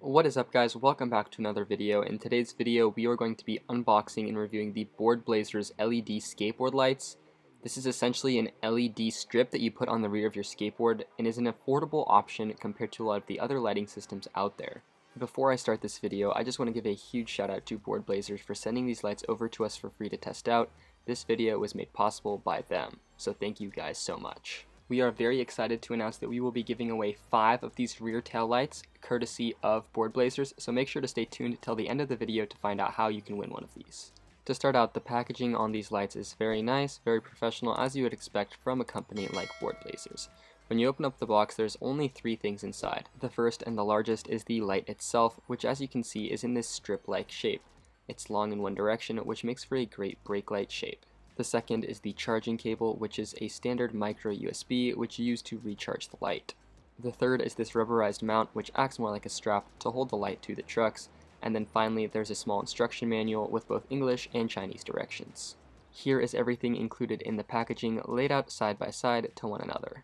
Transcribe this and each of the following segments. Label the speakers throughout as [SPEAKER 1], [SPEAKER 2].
[SPEAKER 1] What is up, guys? Welcome back to another video. In today's video we are going to be unboxing and reviewing the Board Blazers LED skateboard lights. This is essentially an LED strip that you put on the rear of your skateboard and is an affordable option compared to a lot of the other lighting systems out there. Before I start this video, I just want to give a huge shout out to Board Blazers for sending these lights over to us for free to test out. This video was made possible by them, so thank you guys so much. We are very excited to announce that we will be giving away 5 of these rear tail lights, courtesy of Board Blazers, so make sure to stay tuned till the end of the video to find out how you can win one of these. To start out, the packaging on these lights is very nice, very professional, as you would expect from a company like Board Blazers. When you open up the box, there's only 3 things inside. The first and the largest is the light itself, which as you can see is in this strip-like shape. It's long in one direction, which makes for a great brake light shape. The second is the charging cable, which is a standard micro USB which you use to recharge the light. The third is this rubberized mount, which acts more like a strap to hold the light to the trucks. And then finally there's a small instruction manual with both English and Chinese directions. Here is everything included in the packaging, laid out side by side to one another.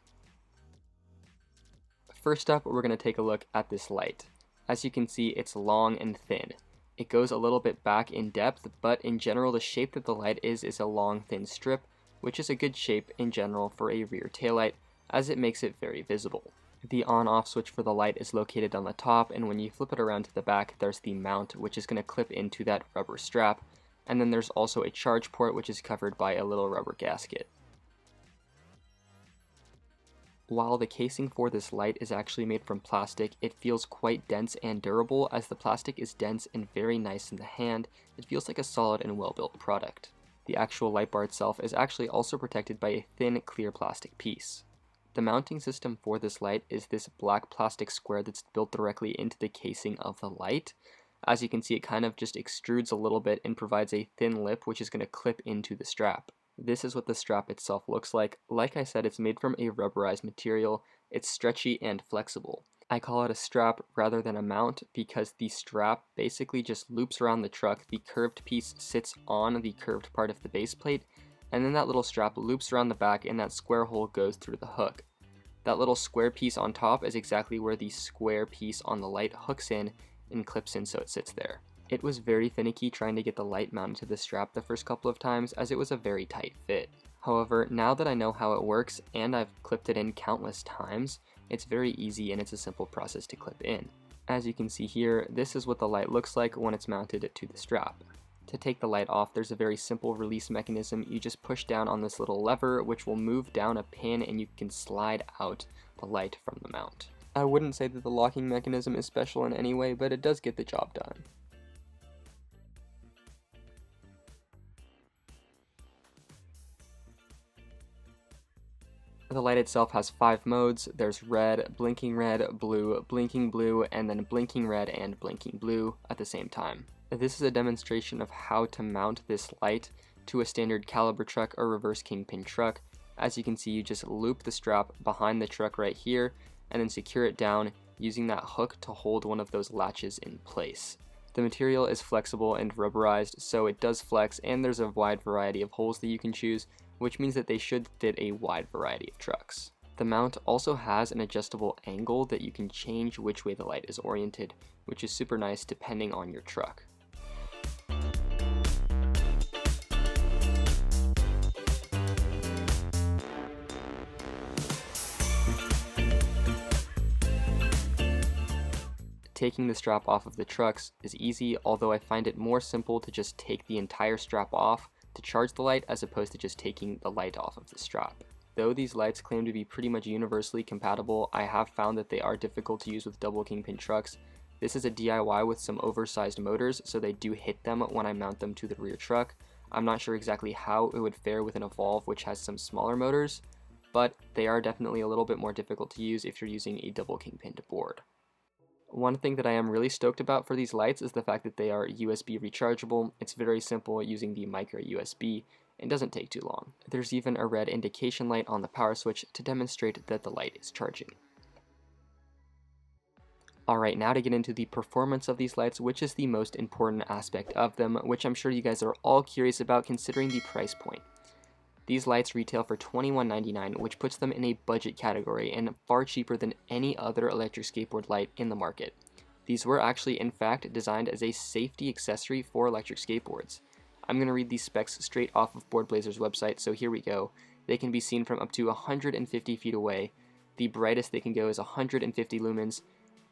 [SPEAKER 1] First up, we're going to take a look at this light. As you can see, it's long and thin. It goes a little bit back in depth, but in general the shape that the light is a long thin strip, which is a good shape in general for a rear taillight, as it makes it very visible. The on-off switch for the light is located on the top, and when you flip it around to the back, there's the mount, which is going to clip into that rubber strap, and then there's also a charge port which is covered by a little rubber gasket. While the casing for this light is actually made from plastic, it feels quite dense and durable. As the plastic is dense and very nice in the hand, it feels like a solid and well-built product. The actual light bar itself is actually also protected by a thin, clear plastic piece. The mounting system for this light is this black plastic square that's built directly into the casing of the light. As you can see, it kind of just extrudes a little bit and provides a thin lip which is going to clip into the strap. This is what the strap itself looks like. Like I said, it's made from a rubberized material. It's stretchy and flexible. I call it a strap rather than a mount because the strap basically just loops around the truck. The curved piece sits on the curved part of the base plate, and then that little strap loops around the back and that square hole goes through the hook. That little square piece on top is exactly where the square piece on the light hooks in and clips in, so it sits there. It was very finicky trying to get the light mounted to the strap the first couple of times, as it was a very tight fit. However, now that I know how it works and I've clipped it in countless times, it's very easy and it's a simple process to clip in. As you can see here, this is what the light looks like when it's mounted to the strap. To take the light off, there's a very simple release mechanism. You just push down on this little lever which will move down a pin and you can slide out the light from the mount. I wouldn't say that the locking mechanism is special in any way, but it does get the job done. The light itself has 5 modes. There's red, blinking red, blinking blue, and then blinking red and blinking blue at the same time. This is a demonstration of how to mount this light to a standard caliber truck or reverse kingpin truck. As you can see, you just loop the strap behind the truck right here and then secure it down using that hook to hold one of those latches in place. The material is flexible and rubberized, so it does flex, and there's a wide variety of holes that you can choose, which means that they should fit a wide variety of trucks. The mount also has an adjustable angle that you can change which way the light is oriented, which is super nice depending on your truck. Taking the strap off of the trucks is easy, although I find it more simple to just take the entire strap off to charge the light as opposed to just taking the light off of the strap. Though these lights claim to be pretty much universally compatible, I have found that they are difficult to use with double kingpin trucks. This is a DIY with some oversized motors, so they do hit them when I mount them to the rear truck. I'm not sure exactly how it would fare with an Evolve, which has some smaller motors, but they are definitely a little bit more difficult to use if you're using a double kingpin board. One thing that I am really stoked about for these lights is the fact that they are USB rechargeable. It's very simple using the micro USB and doesn't take too long. There's even a red indication light on the power switch to demonstrate that the light is charging. Alright, now to get into the performance of these lights, which is the most important aspect of them, which I'm sure you guys are all curious about considering the price point. These lights retail for $21.99, which puts them in a budget category and far cheaper than any other electric skateboard light in the market. These were actually in fact designed as a safety accessory for electric skateboards. I'm going to read these specs straight off of Board Blazers' website, so here we go. They can be seen from up to 150 feet away. The brightest they can go is 150 lumens,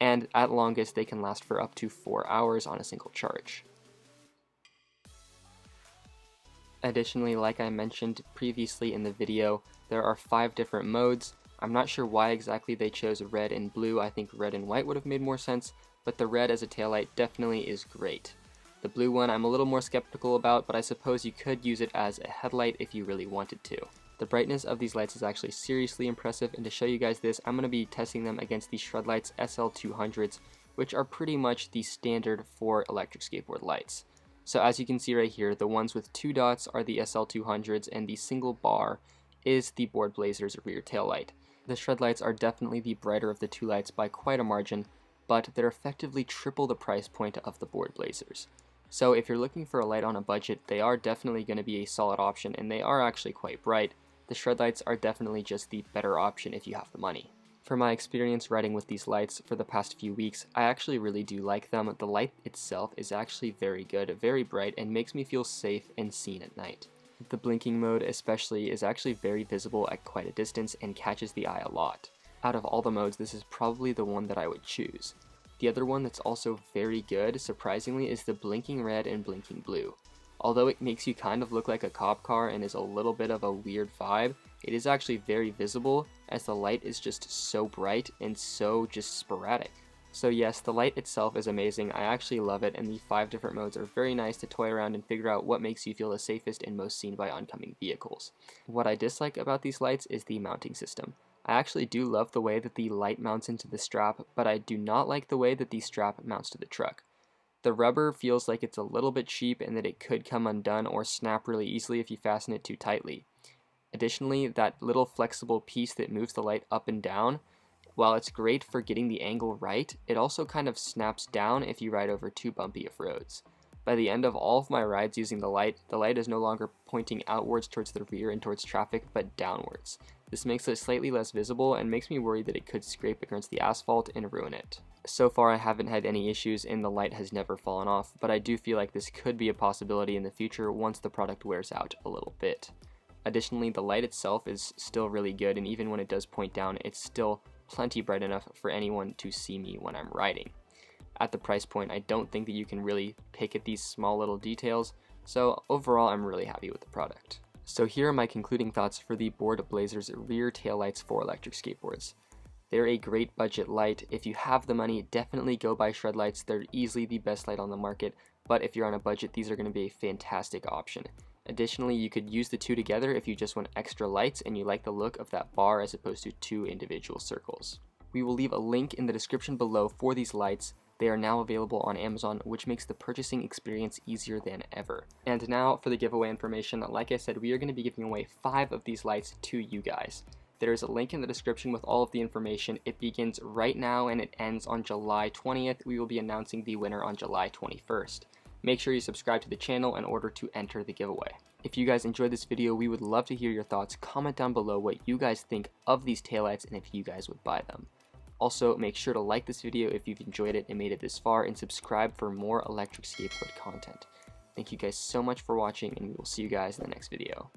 [SPEAKER 1] and at longest they can last for up to 4 hours on a single charge. Additionally, like I mentioned previously in the video, there are 5 different modes. I'm not sure why exactly they chose red and blue. I think red and white would have made more sense, but the red as a taillight definitely is great. The blue one I'm a little more skeptical about, but I suppose you could use it as a headlight if you really wanted to. The brightness of these lights is actually seriously impressive, and to show you guys this, I'm going to be testing them against the Shredlights SL200s, which are pretty much the standard for electric skateboard lights. So as you can see right here, the ones with 2 dots are the SL200s, and the single bar is the Board Blazers rear tail light. The Shredlights are definitely the brighter of the 2 lights by quite a margin, but they're effectively triple the price point of the Board Blazers. So if you're looking for a light on a budget, they are definitely going to be a solid option, and they are actually quite bright. The Shredlights are definitely just the better option if you have the money. For my experience riding with these lights for the past few weeks, I actually really do like them. The light itself is actually very good, very bright, and makes me feel safe and seen at night. The blinking mode especially is actually very visible at quite a distance and catches the eye a lot. Out of all the modes, this is probably the one that I would choose. The other one that's also very good, surprisingly, is the blinking red and blinking blue. Although it makes you kind of look like a cop car and is a little bit of a weird vibe, it is actually very visible as the light is just so bright and so just sporadic. So yes, the light itself is amazing, I actually love it, and the 5 different modes are very nice to toy around and figure out what makes you feel the safest and most seen by oncoming vehicles. What I dislike about these lights is the mounting system. I actually do love the way that the light mounts into the strap, but I do not like the way that the strap mounts to the truck. The rubber feels like it's a little bit cheap and that it could come undone or snap really easily if you fasten it too tightly. Additionally, that little flexible piece that moves the light up and down, while it's great for getting the angle right, it also kind of snaps down if you ride over too bumpy of roads. By the end of all of my rides using the light is no longer pointing outwards towards the rear and towards traffic, but downwards. This makes it slightly less visible and makes me worry that it could scrape against the asphalt and ruin it. So far I haven't had any issues and the light has never fallen off, but I do feel like this could be a possibility in the future once the product wears out a little bit. Additionally, the light itself is still really good, and even when it does point down, it's still plenty bright enough for anyone to see me when I'm riding. At the price point, I don't think that you can really pick at these small little details, so overall I'm really happy with the product. So here are my concluding thoughts for the Board Blazers rear taillights for electric skateboards. They're a great budget light. If you have the money, definitely go buy Shredlights. They're easily the best light on the market, but if you're on a budget, these are going to be a fantastic option. Additionally, you could use the 2 together if you just want extra lights and you like the look of that bar as opposed to 2 individual circles. We will leave a link in the description below for these lights. They are now available on Amazon, which makes the purchasing experience easier than ever. And now for the giveaway information. Like I said, we are going to be giving away 5 of these lights to you guys. There is a link in the description with all of the information. It begins right now and it ends on July 20th. We will be announcing the winner on July 21st. Make sure you subscribe to the channel in order to enter the giveaway. If you guys enjoyed this video, we would love to hear your thoughts. Comment down below what you guys think of these taillights and if you guys would buy them. Also, make sure to like this video if you've enjoyed it and made it this far, and subscribe for more electric skateboard content. Thank you guys so much for watching, and we will see you guys in the next video.